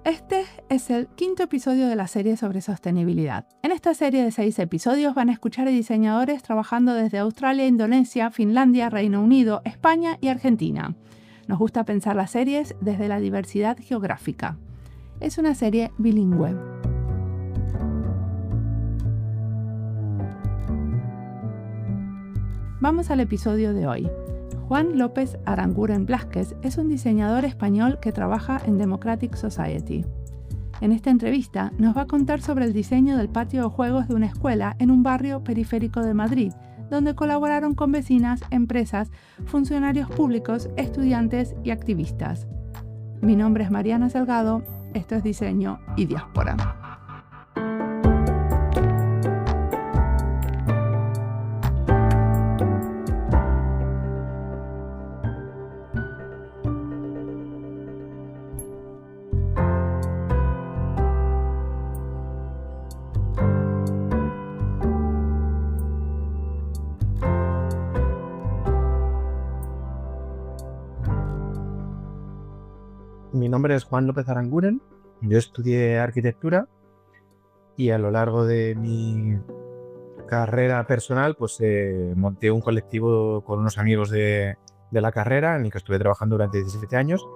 Este es el quinto episodio de la serie sobre sostenibilidad. En esta serie de 6 episodios van a escuchar a diseñadores trabajando desde Australia, Indonesia, Finlandia, Reino Unido, España y Argentina. Nos gusta pensar las series desde la diversidad geográfica. Es una serie bilingüe. Vamos al episodio de hoy. Juan López Aranguren Blázquez es un diseñador español que trabaja en Democratic Society. En esta entrevista nos va a contar sobre el diseño del patio de juegos de una escuela en un barrio periférico de Madrid, donde colaboraron con vecinas, empresas, funcionarios públicos, estudiantes y activistas. Mi nombre es Mariana Salgado, esto es Diseño y Diáspora. Mi nombre es Juan López Aranguren, yo estudié arquitectura y a lo largo de mi carrera personal pues monté un colectivo con unos amigos de la carrera en el que estuve trabajando durante 17 años.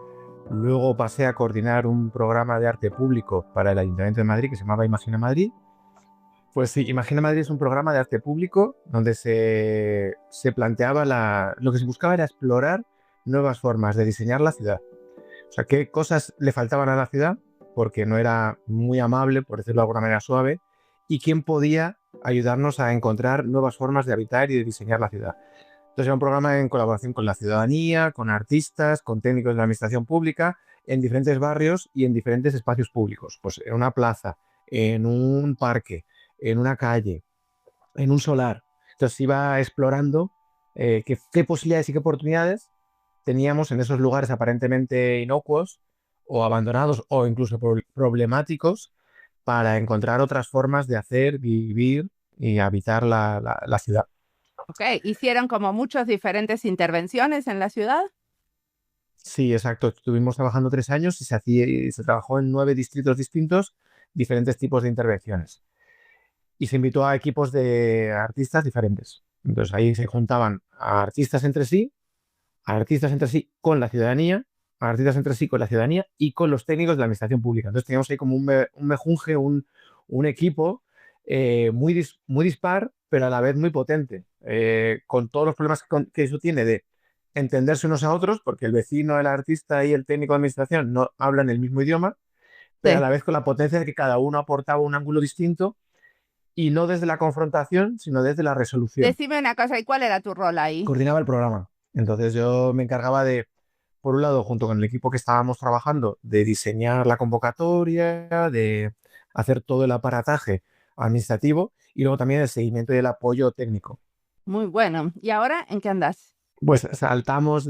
Luego pasé a coordinar un programa de arte público para el Ayuntamiento de Madrid que se llamaba Imagina Madrid. Pues sí, Imagina Madrid es un programa de arte público donde se planteaba lo que se buscaba era explorar nuevas formas de diseñar la ciudad. O sea, qué cosas le faltaban a la ciudad, porque no era muy amable, por decirlo de alguna manera suave, y quién podía ayudarnos a encontrar nuevas formas de habitar y de diseñar la ciudad. Entonces era un programa en colaboración con la ciudadanía, con artistas, con técnicos de la administración pública, en diferentes barrios y en diferentes espacios públicos. Pues en una plaza, en un parque, en una calle, en un solar. Entonces iba explorando qué posibilidades y qué oportunidades teníamos en esos lugares aparentemente inocuos o abandonados o incluso problemáticos para encontrar otras formas de hacer, vivir y habitar la ciudad. Ok, ¿hicieron como muchas diferentes intervenciones en la ciudad? Sí, exacto. Estuvimos trabajando 3 años y se trabajó en 9 distritos distintos, diferentes tipos de intervenciones. Y se invitó a equipos de artistas diferentes. Entonces ahí se juntaban a artistas entre sí con la ciudadanía, artistas entre sí con la ciudadanía y con los técnicos de la administración pública. Entonces teníamos ahí como un mejunje, un equipo muy dispar, pero a la vez muy potente, con todos los problemas que eso tiene de entenderse unos a otros, porque el vecino, el artista y el técnico de administración no hablan el mismo idioma, pero a la vez con la potencia de que cada uno aportaba un ángulo distinto y no desde la confrontación, sino desde la resolución. Decime una cosa, ¿y cuál era tu rol ahí? Coordinaba el programa. Entonces yo me encargaba de, por un lado, junto con el equipo que estábamos trabajando, de diseñar la convocatoria, de hacer todo el aparataje administrativo y luego también el seguimiento y el apoyo técnico. Muy bueno. ¿Y ahora en qué andás? Pues saltamos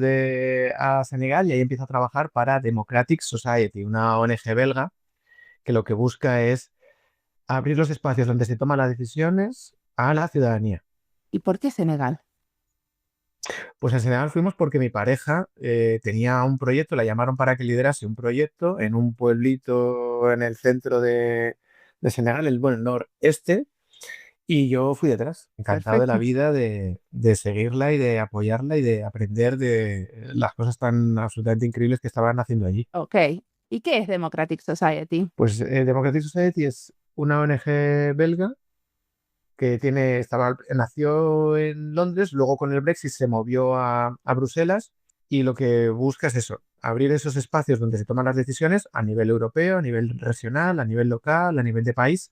a Senegal y ahí empiezo a trabajar para Democratic Society, una ONG belga que lo que busca es abrir los espacios donde se toman las decisiones a la ciudadanía. ¿Y por qué Senegal? Pues en Senegal fuimos porque mi pareja tenía un proyecto, la llamaron para que liderase un proyecto en un pueblito en el centro de Senegal, el noreste, y yo fui detrás, encantado de la vida de seguirla y de apoyarla y de aprender de las cosas tan absolutamente increíbles que estaban haciendo allí. Ok. ¿Y qué es Democratic Society? Pues Democratic Society es una ONG belga que nació en Londres, luego con el Brexit se movió a Bruselas y lo que busca es eso, abrir esos espacios donde se toman las decisiones a nivel europeo, a nivel regional, a nivel local, a nivel de país,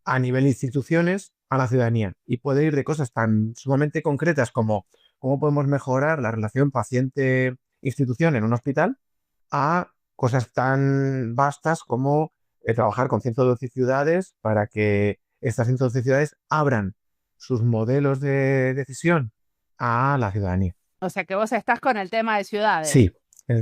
a nivel de instituciones, a la ciudadanía. Y puede ir de cosas tan sumamente concretas como cómo podemos mejorar la relación paciente-institución en un hospital, a cosas tan vastas como trabajar con 112 ciudades para que estas 112 ciudades abran sus modelos de decisión a la ciudadanía. O sea que vos estás con el tema de ciudades. Sí,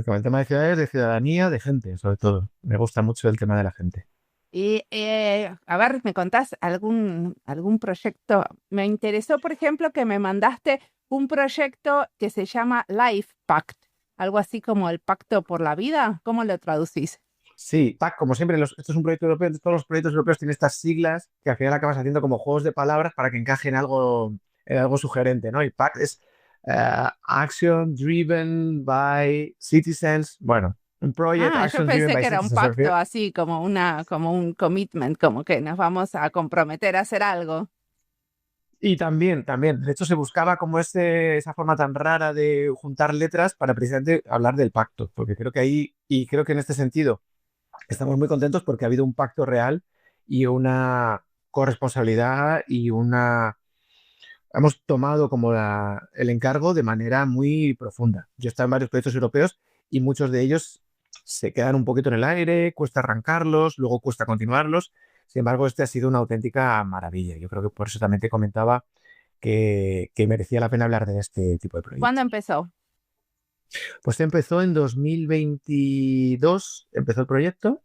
con el tema de ciudades, de ciudadanía, de gente, sobre todo. Me gusta mucho el tema de la gente. Y a ver, ¿me contás algún proyecto? Me interesó, por ejemplo, que me mandaste un proyecto que se llama Life Pact, algo así como el pacto por la vida. ¿Cómo lo traducís? Sí, PAC, como siempre, esto es un proyecto europeo, entonces todos los proyectos europeos tienen estas siglas que al final acabas haciendo como juegos de palabras para que encajen en algo sugerente, ¿no? Y PAC es Action Driven by Citizens. Bueno, un Project Ah, yo Action Driven pensé by que era un Citizens. pacto así, como un commitment, como que nos vamos a comprometer a hacer algo. Y también, de hecho se buscaba como esa forma tan rara de juntar letras para precisamente hablar del pacto, porque creo que ahí, y creo que en este sentido, estamos muy contentos porque ha habido un pacto real y una corresponsabilidad y hemos tomado como el encargo de manera muy profunda. Yo he estado en varios proyectos europeos y muchos de ellos se quedan un poquito en el aire, cuesta arrancarlos, luego cuesta continuarlos. Sin embargo, este ha sido una auténtica maravilla. Yo creo que por eso también te comentaba que merecía la pena hablar de este tipo de ¿Cuándo proyectos. empezó? Pues empezó en 2022, empezó el proyecto.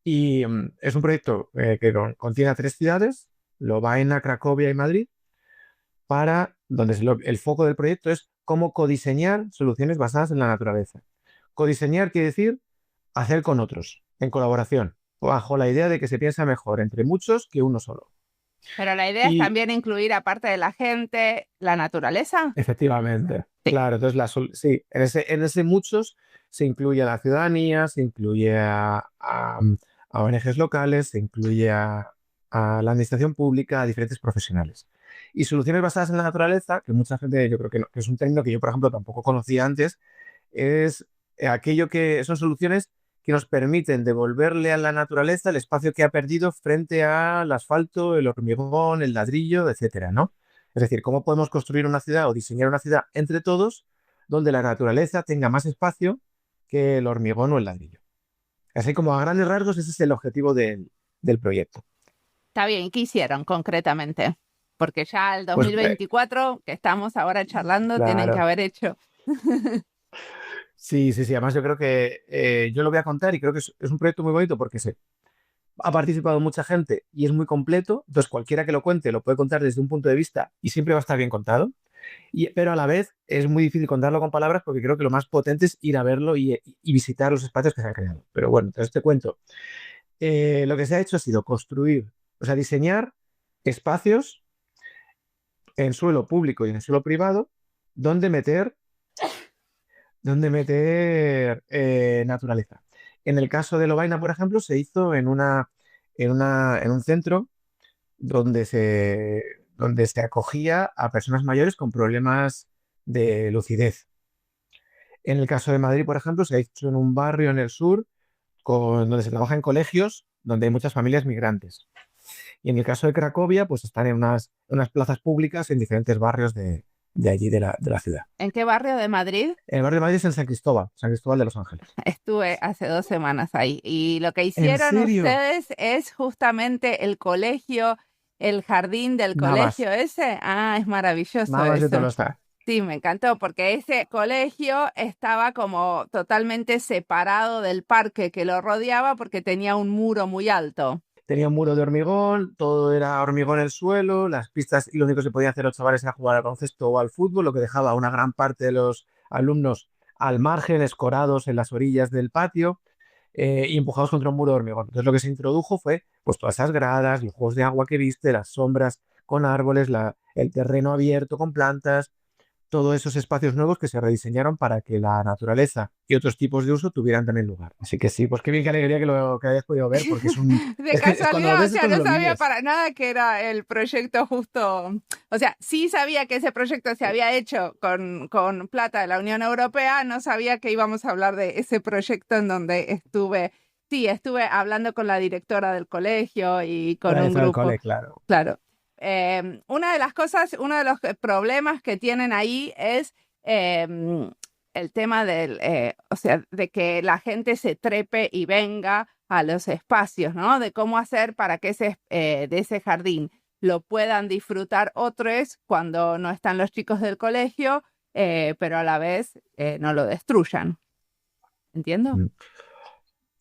Y es un proyecto que contiene a 3 ciudades, Lovaina, Cracovia y Madrid, donde el foco del proyecto es cómo codiseñar soluciones basadas en la naturaleza. Codiseñar quiere decir hacer con otros, en colaboración, bajo la idea de que se piensa mejor entre muchos que uno solo. Pero la idea es Y también incluir, aparte de la gente, la naturaleza. efectivamente, Sí. claro, entonces sí, en ese muchos se incluye a la ciudadanía, se incluye a ONGs locales, se incluye a la administración pública, a diferentes profesionales. Y soluciones basadas en la naturaleza, que mucha gente, yo creo que, que es un término que yo, por ejemplo, tampoco conocía antes, es aquello que son soluciones que nos permiten devolverle a la naturaleza el espacio que ha perdido frente al asfalto, el hormigón, el ladrillo, etcétera, ¿no? Es decir, cómo podemos construir una ciudad o diseñar una ciudad entre todos donde la naturaleza tenga más espacio que el hormigón o el ladrillo. Así como a grandes rasgos, ese es el objetivo del proyecto. Está bien, ¿y qué hicieron concretamente? Porque ya el Pues 2024, que estamos ahora charlando, tienen que claro. haber hecho. Sí, sí, sí. Además, yo creo que yo lo voy a contar y creo que es un proyecto muy bonito porque ha participado mucha gente y es muy completo. Entonces, cualquiera que lo cuente lo puede contar desde un punto de vista y siempre va a estar bien contado. Pero a la vez es muy difícil contarlo con palabras porque creo que lo más potente es ir a verlo y visitar los espacios que se han creado. Pero bueno, entonces te cuento. Lo que se ha hecho ha sido construir, o sea, diseñar espacios en suelo público y en suelo privado donde meter, naturaleza. En el caso de Lovaina, por ejemplo, se hizo en un centro donde se acogía a personas mayores con problemas de lucidez. En el caso de Madrid, por ejemplo, se ha hecho en un barrio en el sur donde se trabaja en colegios donde hay muchas familias migrantes. Y en el caso de Cracovia, pues están en unas plazas públicas en diferentes barrios de allí, de la ciudad. ¿En qué barrio de Madrid? El barrio de Madrid es en San Cristóbal de los Ángeles. Estuve hace 2 semanas ahí y lo que ¿En hicieron serio? ustedes es justamente el colegio, el jardín del Navas. colegio ese. Ah, es maravilloso Navas de eso. Tolosa. Sí, me encantó porque ese colegio estaba como totalmente separado del parque que lo rodeaba porque tenía un muro muy alto. Tenía un muro de hormigón, todo era hormigón en el suelo, las pistas, y lo único que se podía hacer los chavales era jugar al baloncesto o al fútbol, lo que dejaba a una gran parte de los alumnos al margen, escorados en las orillas del patio y empujados contra un muro de hormigón. Entonces lo que se introdujo fue pues todas esas gradas, los juegos de agua que viste, las sombras con árboles, el terreno abierto con plantas, todos esos espacios nuevos que se rediseñaron para que la naturaleza y otros tipos de uso tuvieran también lugar. Así que sí, pues qué bien, qué alegría que hayas podido ver, porque De es cuando lo casualidad, o ves es sea, cuando no lo sabía vives. para nada que era el proyecto justo, o sea, sí sabía que ese proyecto se había hecho con plata de la Unión Europea, no sabía que íbamos a hablar de ese proyecto en donde estuve hablando con la directora del colegio y con La un del grupo, cole, claro. claro. Una de las cosas, uno de los problemas que tienen ahí es el tema o sea, de que la gente se trepe y venga a los espacios, ¿no? De cómo hacer para que de ese jardín lo puedan disfrutar otros cuando no están los chicos del colegio, pero a la vez no lo destruyan. ¿Entiendo? Mm.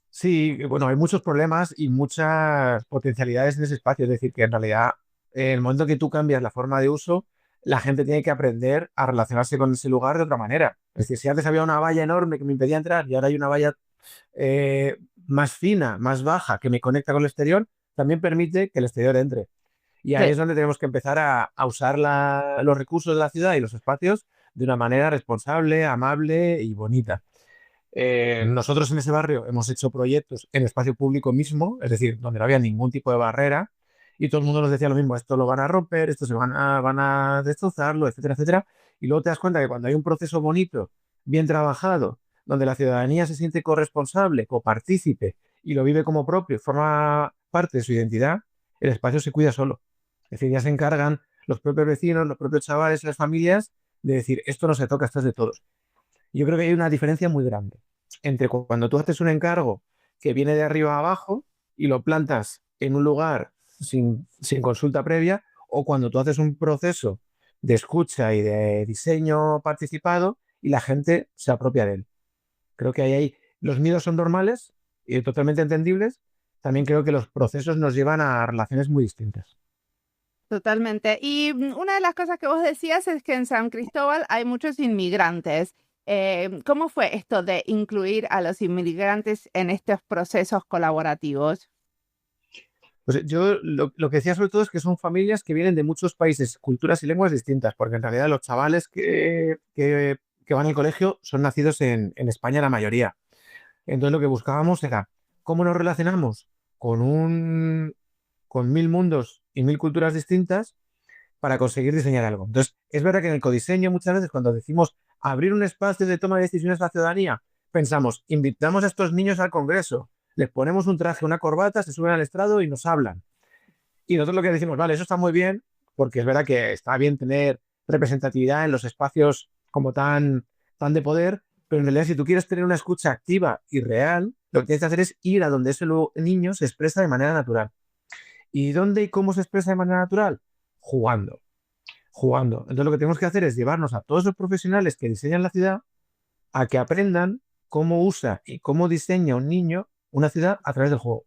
Sí, bueno, hay muchos problemas y muchas potencialidades en ese espacio. Es decir, que en realidad, en el momento que tú cambias la forma de uso, la gente tiene que aprender a relacionarse con ese lugar de otra manera. Es decir, si antes había una valla enorme que me impedía entrar y ahora hay una valla más fina, más baja, que me conecta con el exterior, también permite que el exterior entre. Y ahí Sí. es donde tenemos que empezar a usar los recursos de la ciudad y los espacios de una manera responsable, amable y bonita. Nosotros en ese barrio hemos hecho proyectos en espacio público mismo, es decir, donde no había ningún tipo de barrera, y todo el mundo nos decía lo mismo: esto lo van a romper, esto van a destrozarlo, etcétera, etcétera. Y luego te das cuenta que cuando hay un proceso bonito, bien trabajado, donde la ciudadanía se siente corresponsable, copartícipe y lo vive como propio, forma parte de su identidad, el espacio se cuida solo. Es decir, ya se encargan los propios vecinos, los propios chavales, las familias, de decir, esto no se toca, esto es de todos. Yo creo que hay una diferencia muy grande entre cuando tú haces un encargo que viene de arriba a abajo y lo plantas en un lugar sin consulta previa, o cuando tú haces un proceso de escucha y de diseño participado y la gente se apropia de él. Creo que ahí los miedos son normales y totalmente entendibles. También creo que los procesos nos llevan a relaciones muy distintas. Totalmente. Y una de las cosas que vos decías es que en San Cristóbal hay muchos inmigrantes. ¿Cómo fue esto de incluir a los inmigrantes en estos procesos colaborativos? Pues yo lo que decía sobre todo es que son familias que vienen de muchos países, culturas y lenguas distintas, porque en realidad los chavales que van al colegio son nacidos en España la mayoría. Entonces lo que buscábamos era cómo nos relacionamos con mil mundos y mil culturas distintas para conseguir diseñar algo. Entonces, es verdad que en el codiseño muchas veces cuando decimos abrir un espacio de toma de decisiones a la ciudadanía, pensamos, invitamos a estos niños al Congreso, les ponemos un traje, una corbata, se suben al estrado y nos hablan. Y nosotros lo que decimos, vale, eso está muy bien, porque es verdad que está bien tener representatividad en los espacios como tan de poder, pero en realidad si tú quieres tener una escucha activa y real, lo que tienes que hacer es ir a donde ese niño se expresa de manera natural. ¿Y dónde y cómo se expresa de manera natural? Jugando. Jugando. Entonces lo que tenemos que hacer es llevarnos a todos los profesionales que diseñan la ciudad a que aprendan cómo usa y cómo diseña un niño una ciudad a través del juego.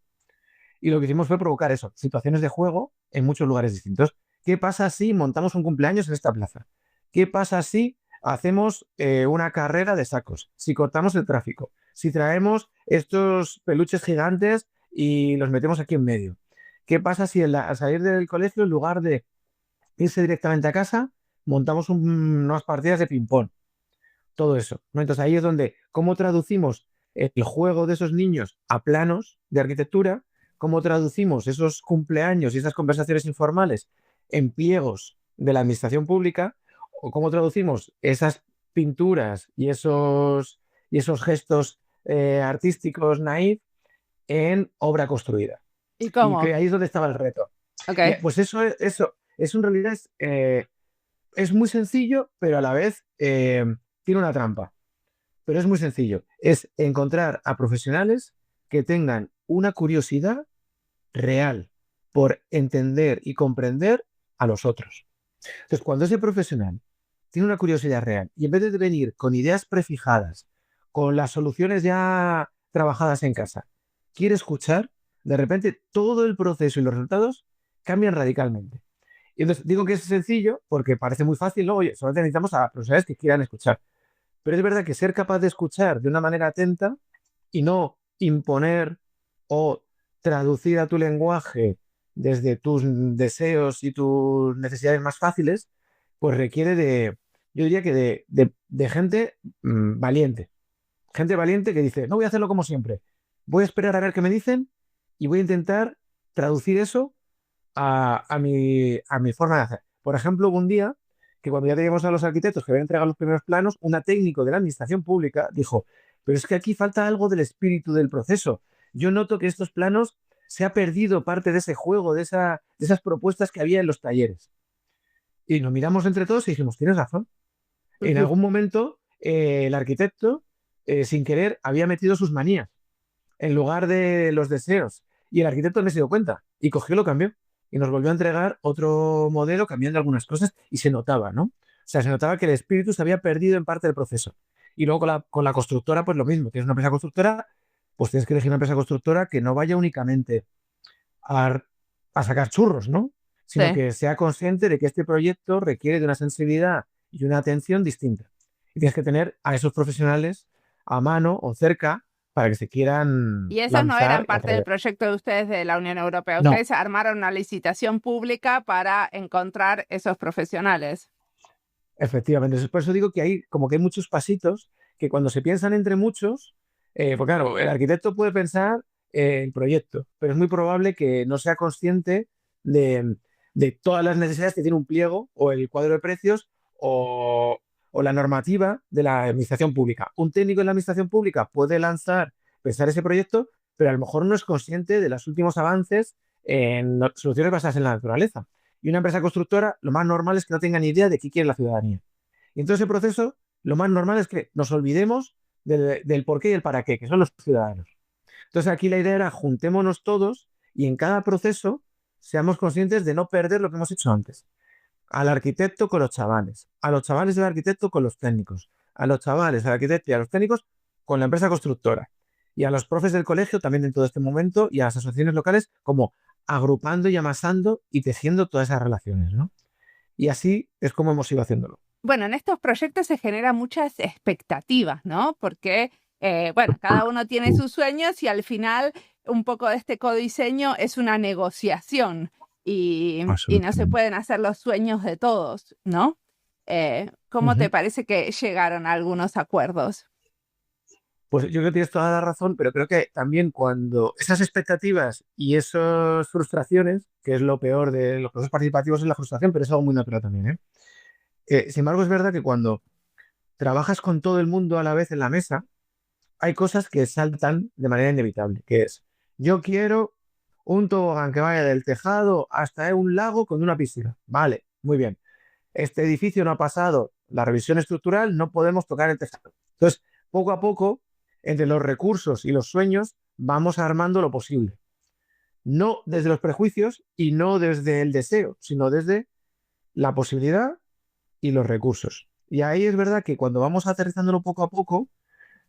Y lo que hicimos fue provocar eso, situaciones de juego en muchos lugares distintos. ¿Qué pasa si montamos un cumpleaños en esta plaza? ¿Qué pasa si hacemos una carrera de sacos? Si cortamos el tráfico, si traemos estos peluches gigantes y los metemos aquí en medio. ¿Qué pasa si al salir del colegio, en lugar de irse directamente a casa, montamos unas partidas de ping-pong? Todo eso, ¿no? Entonces ahí es donde, ¿cómo traducimos el juego de esos niños a planos de arquitectura? ¿Cómo traducimos esos cumpleaños y esas conversaciones informales en pliegos de la administración pública? ¿O cómo traducimos esas pinturas y esos gestos artísticos naif en obra construida? ¿Y Y cómo? que ahí es donde estaba el reto. Ok. Pues eso en realidad es muy sencillo, pero a la vez tiene una trampa. Pero es muy sencillo. Es encontrar a profesionales que tengan una curiosidad real por entender y comprender a los otros. Entonces, cuando ese profesional tiene una curiosidad real y en vez de venir con ideas prefijadas, con las soluciones ya trabajadas en casa, quiere escuchar, de repente todo el proceso y los resultados cambian radicalmente. Y entonces digo que es sencillo porque parece muy fácil, ¿no? Oye, solamente necesitamos a profesionales que quieran escuchar. Pero es verdad que ser capaz de escuchar de una manera atenta y no imponer o traducir a tu lenguaje desde tus deseos y tus necesidades más fáciles, pues requiere yo diría que de gente valiente. Gente valiente que dice, no voy a hacerlo como siempre, voy a esperar a ver qué me dicen y voy a intentar traducir eso a mi forma de hacer. Por ejemplo, hubo un día que cuando ya teníamos a los arquitectos que habían entregado los primeros planos, una técnico de la administración pública dijo, pero es que aquí falta algo del espíritu del proceso. Yo noto que estos planos se ha perdido parte de ese juego, de esas propuestas que había en los talleres. Y nos miramos entre todos y dijimos, tienes razón. En Ujú. algún momento el arquitecto, sin querer, había metido sus manías en lugar de los deseos. Y el arquitecto no se dio cuenta y cogió y lo cambió. Y nos volvió a entregar otro modelo cambiando algunas cosas y se notaba, ¿no? O sea, se notaba que el espíritu se había perdido en parte del proceso. Y luego con la constructora, pues lo mismo. Tienes una empresa constructora, pues tienes que elegir una empresa constructora que no vaya únicamente a, a sacar churros, ¿no? Sino Sí. que sea consciente de que este proyecto requiere de una sensibilidad y una atención distinta. Y tienes que tener a esos profesionales a mano o cerca para que se quieran Y esos no lanzar eran y parte del atrever. proyecto de ustedes de la Unión Europea. No, Ustedes armaron una licitación pública para encontrar esos profesionales. efectivamente. Por eso digo que hay como que hay muchos pasitos que cuando se piensan entre muchos, pues claro, el arquitecto puede pensar el proyecto, pero es muy probable que no sea consciente de, de todas las necesidades que tiene un pliego o el cuadro de precios o la normativa de la administración pública. Un técnico en la administración pública puede lanzar, pensar ese proyecto, pero a lo mejor no es consciente de los últimos avances en soluciones basadas en la naturaleza. Y una empresa constructora, lo más normal es que no tenga ni idea de qué quiere la ciudadanía. Y en todo ese proceso, lo más normal es que nos olvidemos del por qué y el para qué, que son los ciudadanos. Entonces aquí la idea era juntémonos todos y en cada proceso seamos conscientes de no perder lo que hemos hecho antes. Al arquitecto con los chavales, a los chavales del arquitecto con los técnicos, a los chavales, al arquitecto y a los técnicos con la empresa constructora. Y a los profes del colegio también en todo este momento y a las asociaciones locales como agrupando y amasando y tejiendo todas esas relaciones, ¿no? Y así es como hemos ido haciéndolo. Bueno, en estos proyectos se generan muchas expectativas, ¿no? Porque, bueno, cada uno tiene sus sueños y al final un poco de este codiseño es una negociación y no se Absolutamente. pueden hacer los sueños de todos, ¿no? ¿Cómo te Ujú. parece que llegaron a algunos acuerdos? Pues yo creo que tienes toda la razón, pero creo que también cuando esas expectativas y esas frustraciones, que es lo peor de los procesos participativos, es la frustración, pero es algo muy natural también, ¿eh? Sin embargo, es verdad que cuando trabajas con todo el mundo a la vez en la mesa, hay cosas que saltan de manera inevitable, que es, yo quiero un tobogán que vaya del tejado hasta un lago con una piscina. Vale, muy bien. Este edificio no ha pasado la revisión estructural, no podemos tocar el tejado. Entonces, poco a poco, entre los recursos y los sueños, vamos armando lo posible. No desde los prejuicios y no desde el deseo, sino desde la posibilidad y los recursos. Y ahí es verdad que cuando vamos aterrizándolo poco a poco,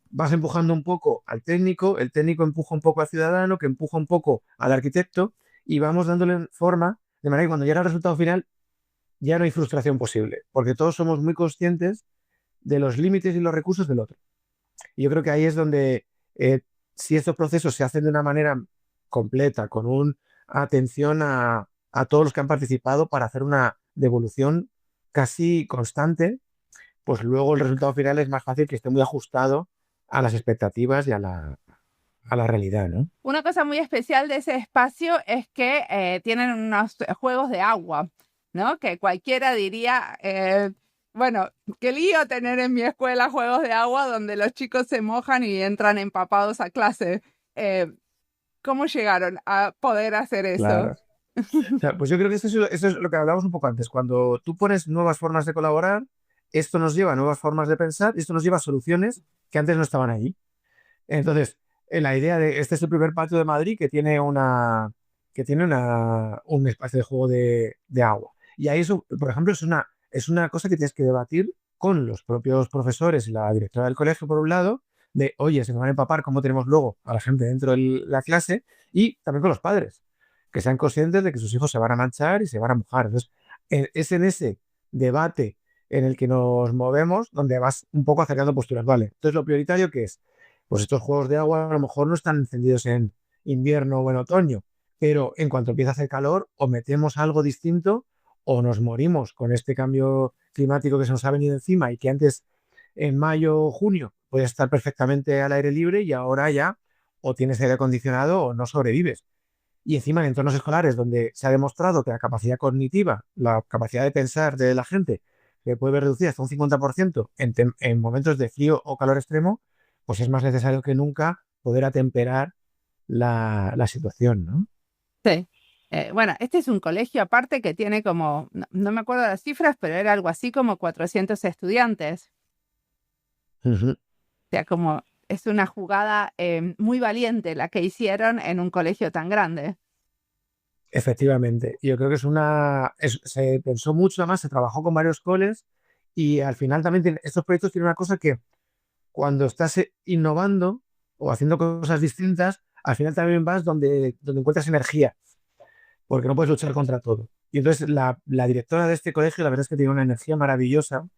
vas empujando un poco al técnico, el técnico empuja un poco al ciudadano, que empuja un poco al arquitecto, y vamos dándole forma, de manera que cuando llega el resultado final ya no hay frustración posible, porque todos somos muy conscientes de los límites y los recursos del otro. Y yo creo que ahí es donde, eh, si estos procesos se hacen de una manera completa, con una atención a todos los que han participado para hacer una devolución casi constante, pues luego el resultado final es más fácil que esté muy ajustado a las expectativas y a la realidad, ¿no? Una cosa muy especial de ese espacio es que tienen unos juegos de agua, ¿no? Que cualquiera diría, bueno, qué lío tener en mi escuela juegos de agua donde los chicos se mojan y entran empapados a clase. Eh, ¿Cómo llegaron a poder hacer eso? Claro. O sea, pues yo creo que eso es lo que hablábamos un poco antes. Cuando tú pones nuevas formas de colaborar, esto nos lleva a nuevas formas de pensar y esto nos lleva a soluciones que antes no estaban ahí. Entonces, la idea de este es el primer patio de Madrid que tiene un espacio de juego de agua. Y ahí eso, por ejemplo, es una cosa que tienes que debatir con los propios profesores y la directora del colegio, por un lado, de, oye, se me van a empapar, ¿cómo tenemos luego a la gente dentro de la clase? Y también con los padres, que sean conscientes de que sus hijos se van a manchar y se van a mojar. Entonces, es en ese debate en el que nos movemos donde vas un poco acercando posturas, ¿vale? Entonces, lo prioritario que es, pues estos juegos de agua a lo mejor no están encendidos en invierno o en otoño, pero en cuanto empieza a hacer calor, o metemos algo distinto o nos morimos con este cambio climático que se nos ha venido encima y que antes, en mayo o junio, puedes estar perfectamente al aire libre y ahora ya o tienes aire acondicionado o no sobrevives. Y encima en entornos escolares donde se ha demostrado que la capacidad cognitiva, la capacidad de pensar de la gente, se puede ver reducida hasta un 50% en momentos de frío o calor extremo, pues es más necesario que nunca poder atemperar la situación, ¿no? Sí. Bueno, este es un colegio aparte que tiene como, no me acuerdo las cifras, pero era algo así como 400 estudiantes. Ujú. O sea, como es una jugada muy valiente la que hicieron en un colegio tan grande. Efectivamente. Yo creo que se pensó mucho, además se trabajó con varios coles y al final también estos proyectos tienen una cosa que cuando estás innovando o haciendo cosas distintas, al final también vas donde encuentras energía, porque no puedes luchar contra todo. Y entonces la directora de este colegio, la verdad es que tiene una energía maravillosa,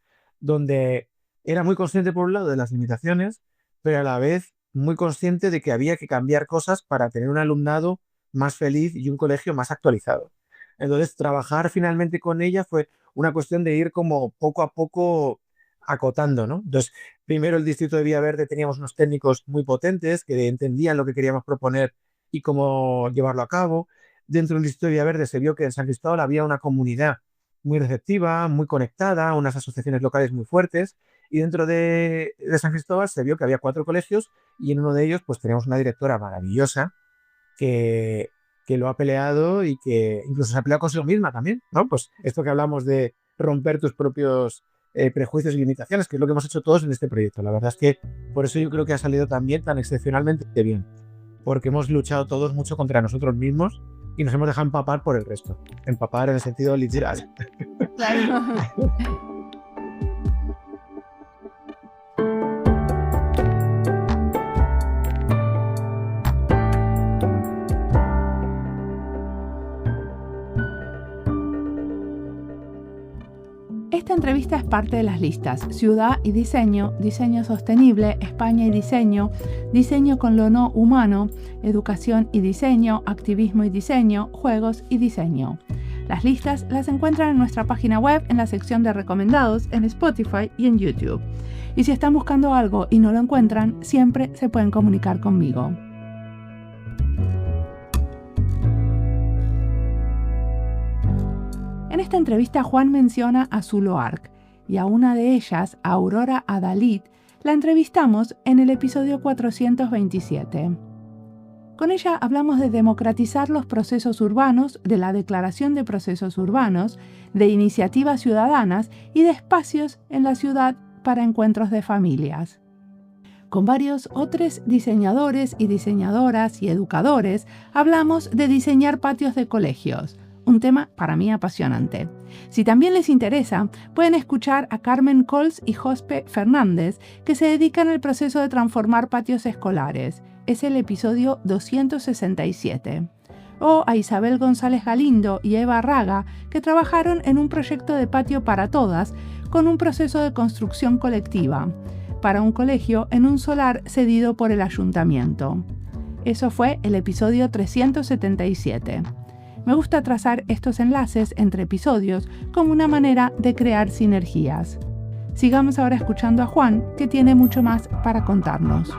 donde era muy consciente por un lado de las limitaciones, pero a la vez muy consciente de que había que cambiar cosas para tener un alumnado más feliz y un colegio más actualizado. Entonces, trabajar finalmente con ella fue una cuestión de ir como poco a poco acotando, ¿no? Entonces, primero el distrito de Villaverde teníamos unos técnicos muy potentes que entendían lo que queríamos proponer y cómo llevarlo a cabo. Dentro del distrito de Villaverde se vio que en San Cristóbal había una comunidad muy receptiva, muy conectada, unas asociaciones locales muy fuertes. Y dentro de San Cristóbal se vio que había 4 colegios y en uno de ellos pues teníamos una directora maravillosa que, que lo ha peleado y que incluso se ha peleado consigo misma también, ¿no? Pues esto que hablamos de romper tus propios prejuicios y limitaciones, que es lo que hemos hecho todos en este proyecto. La verdad es que por eso yo creo que ha salido también tan excepcionalmente bien, porque hemos luchado todos mucho contra nosotros mismos y nos hemos dejado empapar por el resto. Empapar en el sentido literal. Claro. Esta entrevista es parte de las listas Ciudad y Diseño, Diseño Sostenible, España y Diseño, Diseño con lo no humano, Educación y Diseño, Activismo y Diseño, Juegos y Diseño. Las listas las encuentran en nuestra página web en la sección de recomendados, en Spotify y en YouTube. Y si están buscando algo y no lo encuentran, siempre se pueden comunicar conmigo. En esta entrevista Juan menciona a Zuloarc y a una de ellas, a Aurora Adalid, la entrevistamos en el episodio 427. Con ella hablamos de democratizar los procesos urbanos, de la declaración de procesos urbanos, de iniciativas ciudadanas y de espacios en la ciudad para encuentros de familias. Con varios otros diseñadores y diseñadoras y educadores hablamos de diseñar patios de colegios, un tema para mí apasionante. Si también les interesa, pueden escuchar a Carmen Cols y Jospe Fernández, que se dedican al proceso de transformar patios escolares. Es el episodio 267. O a Isabel González Galindo y Eva Raga, que trabajaron en un proyecto de patio para todas, con un proceso de construcción colectiva, para un colegio en un solar cedido por el ayuntamiento. Eso fue el episodio 377. Me gusta trazar estos enlaces entre episodios como una manera de crear sinergias. Sigamos ahora escuchando a Juan, que tiene mucho más para contarnos.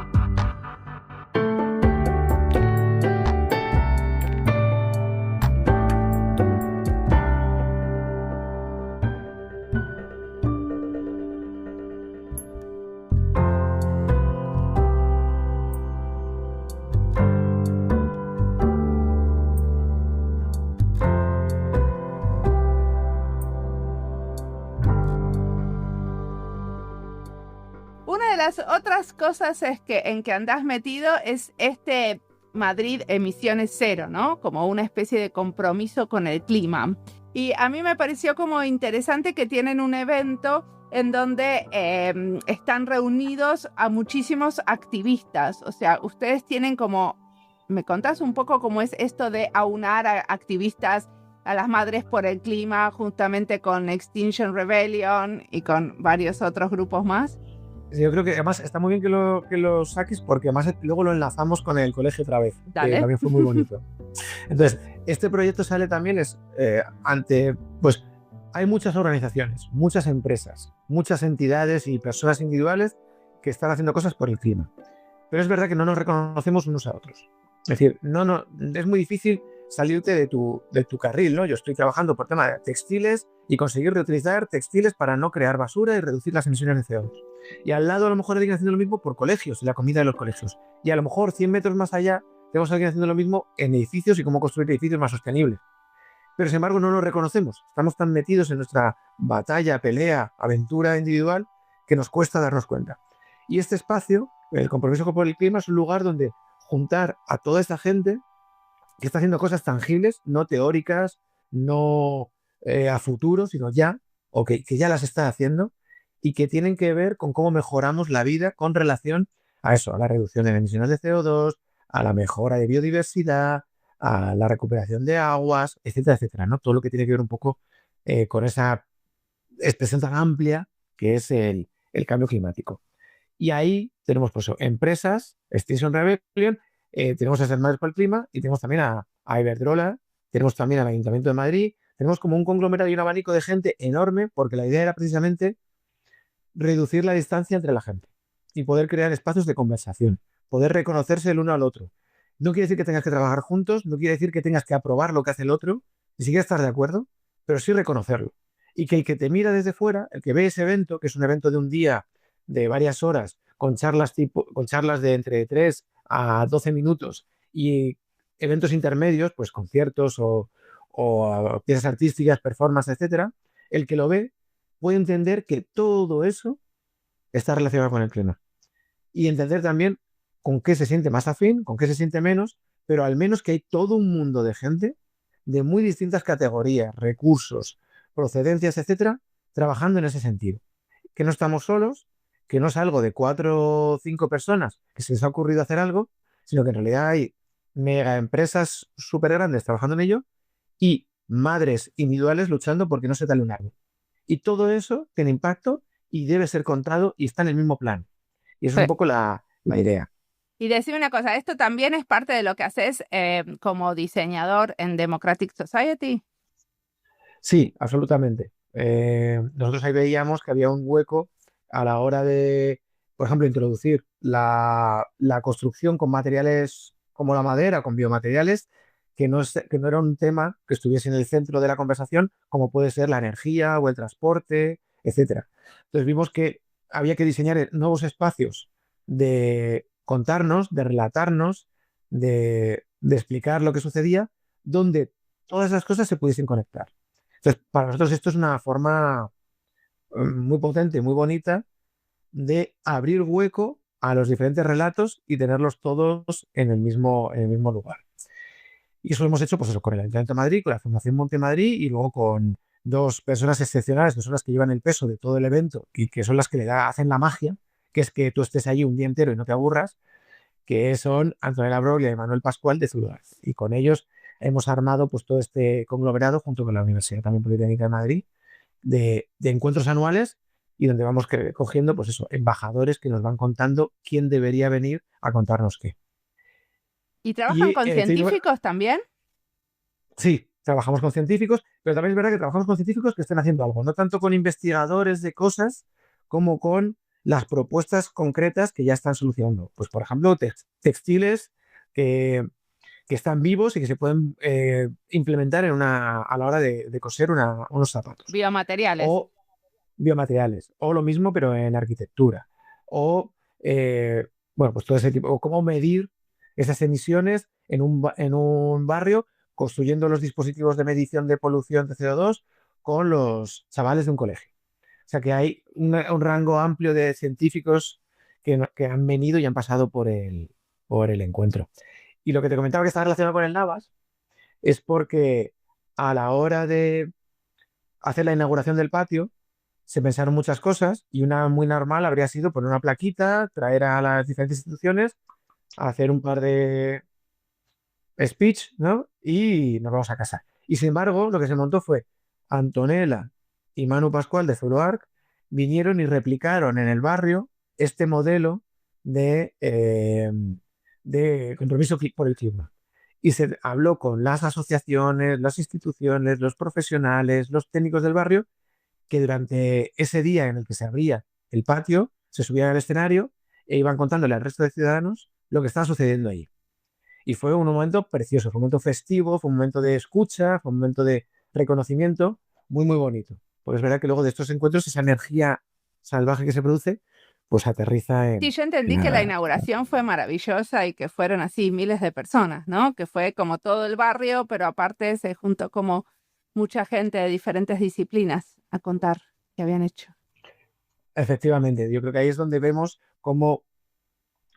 Una de las otras cosas en que andás metido es este Madrid Emisiones Cero, ¿no? Como una especie de compromiso con el clima. Y a mí me pareció como interesante que tienen un evento en donde están reunidos a muchísimos activistas. O sea, ustedes tienen como... ¿Me contás un poco cómo es esto de aunar a activistas, a las madres por el clima, juntamente con Extinction Rebellion y con varios otros grupos más? Yo creo que además está muy bien que lo saques porque además luego lo enlazamos con el colegio otra vez, Dale. que también fue muy bonito. Entonces, este proyecto sale también pues hay muchas organizaciones, muchas empresas, muchas entidades y personas individuales que están haciendo cosas por el clima. Pero es verdad que no nos reconocemos unos a otros. Es decir, es muy difícil salirte de tu carril, ¿no? Yo estoy trabajando por tema de textiles y conseguir reutilizar textiles para no crear basura y reducir las emisiones de CO2. Y al lado a lo mejor alguien haciendo lo mismo por colegios, la comida de los colegios. Y a lo mejor 100 metros más allá tenemos a alguien haciendo lo mismo en edificios y cómo construir edificios más sostenibles. Pero sin embargo no nos reconocemos. Estamos tan metidos en nuestra batalla, pelea, aventura individual que nos cuesta darnos cuenta. Y este espacio, el compromiso por el clima, es un lugar donde juntar a toda esta gente que está haciendo cosas tangibles, no teóricas, no a futuro, sino ya, o que ya las está haciendo y que tienen que ver con cómo mejoramos la vida con relación a eso, a la reducción de emisiones de CO2, a la mejora de biodiversidad, a la recuperación de aguas, etcétera, etcétera, ¿no? Todo lo que tiene que ver un poco con esa expresión tan amplia que es el cambio climático. Y ahí tenemos pues, empresas, Extinction Rebellion, tenemos a Ser Madres por el Clima y tenemos también a Iberdrola, tenemos también al Ayuntamiento de Madrid, tenemos como un conglomerado y un abanico de gente enorme porque la idea era precisamente reducir la distancia entre la gente y poder crear espacios de conversación, poder reconocerse el uno al otro. No quiere decir que tengas que trabajar juntos, no quiere decir que tengas que aprobar lo que hace el otro, ni siquiera estar de acuerdo, pero sí reconocerlo. Y que el que te mira desde fuera, el que ve ese evento, que es un evento de un día, de varias horas, con charlas de entre 3 a 12 minutos y eventos intermedios, pues conciertos o piezas artísticas, performances, etcétera, el que lo ve puede entender que todo eso está relacionado con el clima. Y entender también con qué se siente más afín, con qué se siente menos, pero al menos que hay todo un mundo de gente de muy distintas categorías, recursos, procedencias, etcétera, trabajando en ese sentido. Que no estamos solos, que no es algo de 4 o 5 personas que se les ha ocurrido hacer algo, sino que en realidad hay mega empresas súper grandes trabajando en ello y madres individuales luchando porque no se tale un árbol. Y todo eso tiene impacto y debe ser contado y está en el mismo plan. Y eso es Sí. un poco la idea. Y decime una cosa, ¿esto también es parte de lo que haces como diseñador en Democratic Society? Sí, absolutamente. Nosotros ahí veíamos que había un hueco a la hora de, por ejemplo, introducir la construcción con materiales como la madera, con biomateriales, que no era un tema que estuviese en el centro de la conversación, como puede ser la energía o el transporte, etcétera. Entonces vimos que había que diseñar nuevos espacios de contarnos, de relatarnos, de explicar lo que sucedía, donde todas esas cosas se pudiesen conectar. Entonces, para nosotros esto es una forma muy potente, muy bonita de abrir hueco a los diferentes relatos y tenerlos todos en el mismo lugar. Y eso lo hemos hecho pues eso, con el Ayuntamiento de Madrid, con la Fundación Monte Madrid y luego con 2 personas excepcionales, que son las que llevan el peso de todo el evento y que son las que hacen la magia, que es que tú estés allí un día entero y no te aburras, que son Antonella Broglia y Manuel Pascual de Zuluart. Y con ellos hemos armado pues todo este conglomerado junto con la Universidad también Politécnica de Madrid de encuentros anuales y donde vamos cogiendo pues eso, embajadores que nos van contando quién debería venir a contarnos qué. ¿Y trabajan Y con científicos también? sí, trabajamos con científicos, pero también es verdad que trabajamos con científicos que estén haciendo algo, no tanto con investigadores de cosas como con las propuestas concretas que ya están solucionando. Pues, por ejemplo, textiles que, que están vivos y que se pueden implementar a la hora de coser unos zapatos. Biomateriales. O biomateriales, o lo mismo, pero en arquitectura. O, bueno, pues todo ese tipo, o cómo medir esas emisiones en un barrio, construyendo los dispositivos de medición de polución de CO2 con los chavales de un colegio. O sea que hay un rango amplio de científicos que han venido y han pasado por el encuentro. Y lo que te comentaba que está relacionado con el Navas es porque a la hora de hacer la inauguración del patio, se pensaron muchas cosas y una muy normal habría sido poner una plaquita, traer a las diferentes instituciones, hacer un par de speech, ¿no? Y nos vamos a casa. Y sin embargo, lo que se montó fue Antonella y Manu Pascual de Zuluark vinieron y replicaron en el barrio este modelo de compromiso por el clima. Y se habló con las asociaciones, las instituciones, los profesionales, los técnicos del barrio que durante ese día en el que se abría el patio, se subían al escenario e iban contándole al resto de ciudadanos lo que estaba sucediendo ahí. Y fue un momento precioso, fue un momento festivo, fue un momento de escucha, fue un momento de reconocimiento muy, muy bonito. Porque es verdad que luego de estos encuentros, esa energía salvaje que se produce, pues aterriza Sí, en yo entendí que la la... inauguración fue maravillosa y que fueron así miles de personas, ¿no? Que fue como todo el barrio, pero aparte se juntó como mucha gente de diferentes disciplinas a contar qué habían hecho. Efectivamente, yo creo que ahí es donde vemos cómo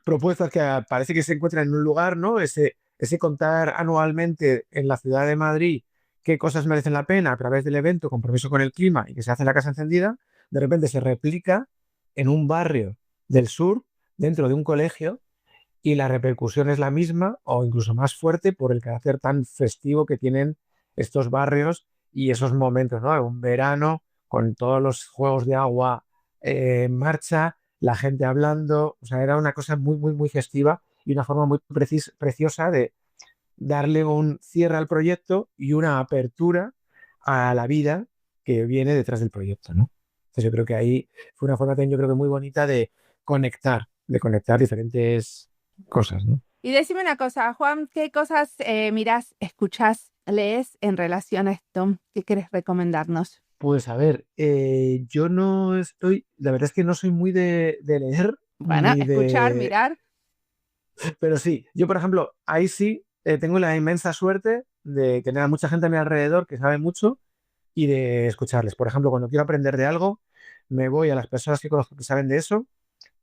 propuestas que parece que se encuentran en un lugar, ¿no? Ese contar anualmente en la ciudad de Madrid qué cosas merecen la pena a través del evento Compromiso con el Clima y que se hace en la Casa Encendida, de repente se replica en un barrio del sur, dentro de un colegio, y la repercusión es la misma o incluso más fuerte por el carácter tan festivo que tienen estos barrios y esos momentos, ¿no? Un verano con todos los juegos de agua en marcha, la gente hablando, o sea, era una cosa muy, muy, muy gestiva y una forma muy preciosa de darle un cierre al proyecto y una apertura a la vida que viene detrás del proyecto, ¿no? Entonces yo creo que ahí fue una forma también, yo creo que muy bonita de conectar diferentes cosas, ¿no? Y decime una cosa, Juan, ¿qué cosas mirás, escuchás, lees en relación a esto? ¿Qué querés recomendarnos? Pues a ver, yo no estoy, la verdad es que no soy muy de leer Bueno, ni escuchar, de, mirar. pero sí, yo por ejemplo, ahí sí tengo la inmensa suerte de tener a mucha gente a mi alrededor que sabe mucho y de escucharles. Por ejemplo, cuando quiero aprender de algo, me voy a las personas que conozco que saben de eso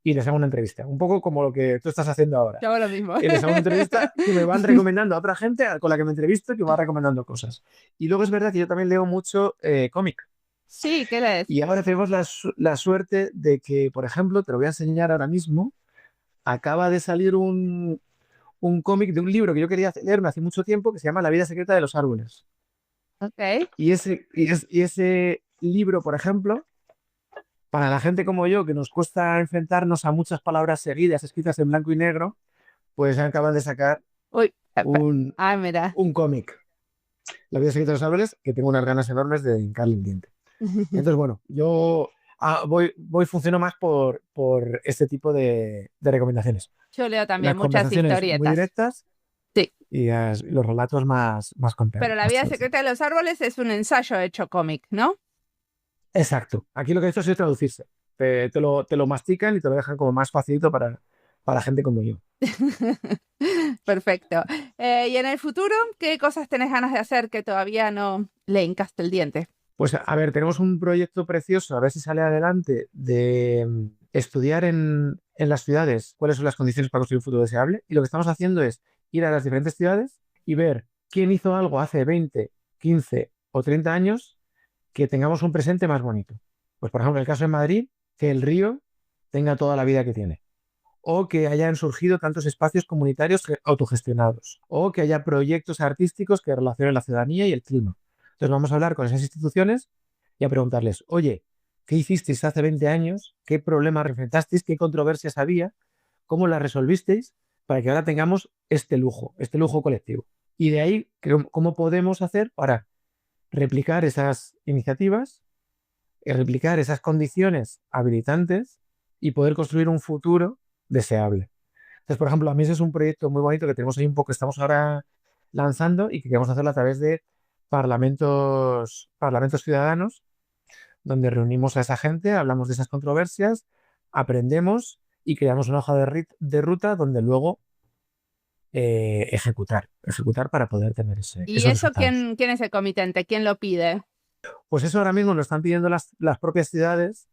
y les hago una entrevista. Un poco como lo que tú estás haciendo ahora. Yo hago lo mismo. Les hago una entrevista que me van recomendando a otra gente con la que me entrevisto y que me va recomendando cosas. Y luego es verdad que yo también leo mucho cómic. Sí, ¿qué lees? Y ahora tenemos la suerte de que, por ejemplo, te lo voy a enseñar ahora mismo, acaba de salir un cómic de un libro que yo quería leerme hace mucho tiempo que se llama La vida secreta de los árboles. Ok. Y ese libro, por ejemplo, para la gente como yo, que nos cuesta enfrentarnos a muchas palabras seguidas escritas en blanco y negro, pues acaban de sacar Uy, un, mira. un cómic, La vida secreta de los árboles, que tengo unas ganas enormes de hincarle el diente. Entonces, bueno, yo funciono más por este tipo de recomendaciones. Yo leo también Las muchas conversaciones muy historietas. directas Sí. y los relatos más Pero La vida secreta de los árboles es un ensayo hecho cómic, ¿no? Exacto. Aquí lo que he hecho es traducirse. Te lo mastican y te lo dejan como más facilito para gente como yo. Perfecto. ¿Y en el futuro qué cosas tenés ganas de hacer que todavía no le hincaste el diente? Pues a ver, tenemos un proyecto precioso, a ver si sale adelante, de estudiar en las ciudades cuáles son las condiciones para construir un futuro deseable. Y lo que estamos haciendo es ir a las diferentes ciudades y ver quién hizo algo hace 20, 15 o 30 años que tengamos un presente más bonito. Pues por ejemplo, en el caso de Madrid, que el río tenga toda la vida que tiene. O que hayan surgido tantos espacios comunitarios autogestionados. O que haya proyectos artísticos que relacionen la ciudadanía y el clima. Entonces vamos a hablar con esas instituciones y a preguntarles, oye, ¿qué hicisteis hace 20 años? ¿Qué problemas enfrentasteis? ¿Qué controversias había? ¿Cómo las resolvisteis? Para que ahora tengamos este lujo colectivo. Y de ahí, ¿cómo podemos hacer para replicar esas iniciativas, replicar esas condiciones habilitantes y poder construir un futuro deseable? Entonces, por ejemplo, a mí ese es un proyecto muy bonito que tenemos ahí un poco, que estamos ahora lanzando y que queremos hacerlo a través de parlamentos ciudadanos, donde reunimos a esa gente, hablamos de esas controversias, aprendemos y creamos una hoja de ruta donde luego ejecutar para poder tener ¿Y esos eso resultados. quién es el comitente? ¿Quién lo pide? Pues eso ahora mismo lo están pidiendo las propias ciudades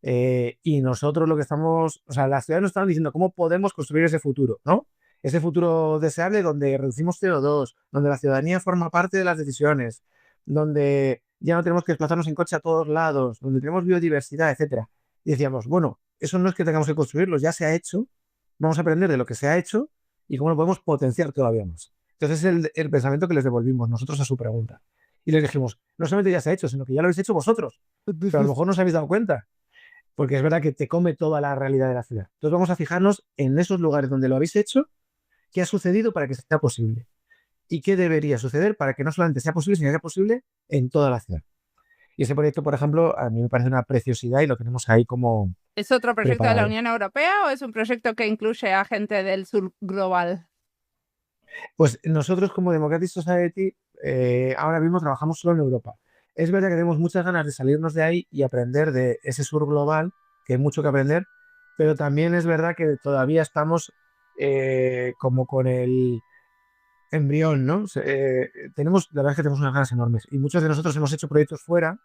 y nosotros lo que estamos, o sea, las ciudades nos están diciendo cómo podemos construir ese futuro, ¿no? Ese futuro deseable donde reducimos CO2, donde la ciudadanía forma parte de las decisiones, donde ya no tenemos que desplazarnos en coche a todos lados, donde tenemos biodiversidad, etcétera. Y decíamos, bueno, eso no es que tengamos que construirlo, ya se ha hecho, vamos a aprender de lo que se ha hecho y cómo lo podemos potenciar todavía más. Entonces es el pensamiento que les devolvimos nosotros a su pregunta. Y les dijimos, no solamente ya se ha hecho, sino que ya lo habéis hecho vosotros, pero a lo mejor no os habéis dado cuenta, porque es verdad que te come toda la realidad de la ciudad. Entonces vamos a fijarnos en esos lugares donde lo habéis hecho, qué ha sucedido para que sea posible y qué debería suceder para que no solamente sea posible, sino que sea posible en toda la ciudad. Y ese proyecto, por ejemplo, a mí me parece una preciosidad y lo tenemos ahí como ¿Es otro proyecto de la preparado. Unión Europea o es un proyecto que incluye a gente del sur global? Pues nosotros como Democratic Society ahora mismo trabajamos solo en Europa. Es verdad que tenemos muchas ganas de salirnos de ahí y aprender de ese sur global, que hay mucho que aprender, pero también es verdad que todavía estamos como con el embrión, ¿no? La verdad es que tenemos unas ganas enormes y muchos de nosotros hemos hecho proyectos fuera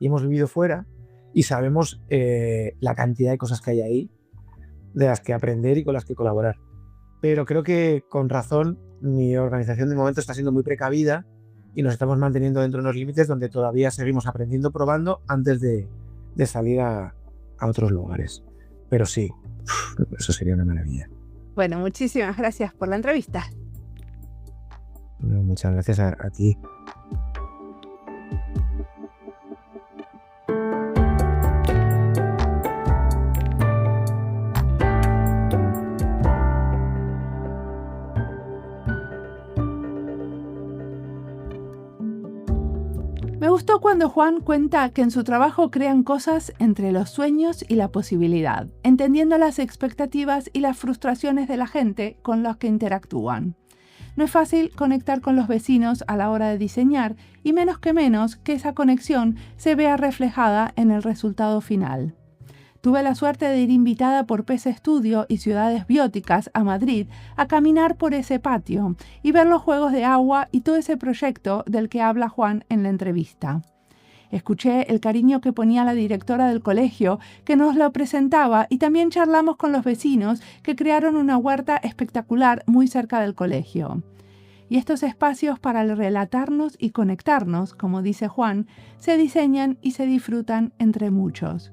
y hemos vivido fuera y sabemos la cantidad de cosas que hay ahí, de las que aprender y con las que colaborar. Pero creo que con razón mi organización de momento está siendo muy precavida y nos estamos manteniendo dentro de unos límites donde todavía seguimos aprendiendo, probando antes de salir a otros lugares. Pero sí, eso sería una maravilla. Bueno, muchísimas gracias por la entrevista. Muchas gracias a ti. gustó cuando Juan cuenta que en su trabajo crean cosas entre los sueños y la posibilidad, entendiendo las expectativas y las frustraciones de la gente con los que interactúan. No es fácil conectar con los vecinos a la hora de diseñar y menos que esa conexión se vea reflejada en el resultado final. Tuve la suerte de ir invitada por PC Studio y Ciudades Bióticas a Madrid a caminar por ese patio y ver los juegos de agua y todo ese proyecto del que habla Juan en la entrevista. Escuché el cariño que ponía la directora del colegio que nos lo presentaba y también charlamos con los vecinos que crearon una huerta espectacular muy cerca del colegio. Y estos espacios para relatarnos y conectarnos, como dice Juan, se diseñan y se disfrutan entre muchos.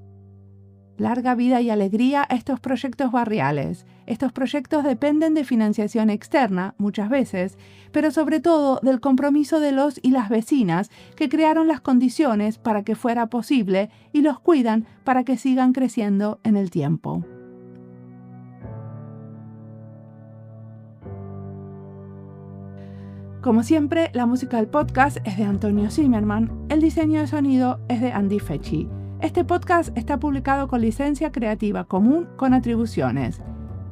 Larga vida y alegría a estos proyectos barriales. Estos proyectos dependen de financiación externa, muchas veces, pero sobre todo del compromiso de los y las vecinas que crearon las condiciones para que fuera posible y los cuidan para que sigan creciendo en el tiempo. Como siempre, la música del podcast es de Antonio Zimmerman, el diseño de sonido es de Andy Fechi. Este podcast está publicado con licencia creativa común con atribuciones.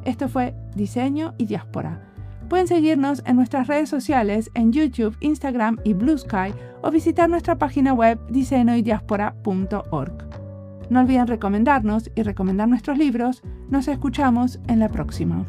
Esto fue Diseño y Diáspora. Pueden seguirnos en nuestras redes sociales en YouTube, Instagram y Blue Sky o visitar nuestra página web diseñoydiaspora.org. No olviden recomendarnos y recomendar nuestros libros. Nos escuchamos en la próxima.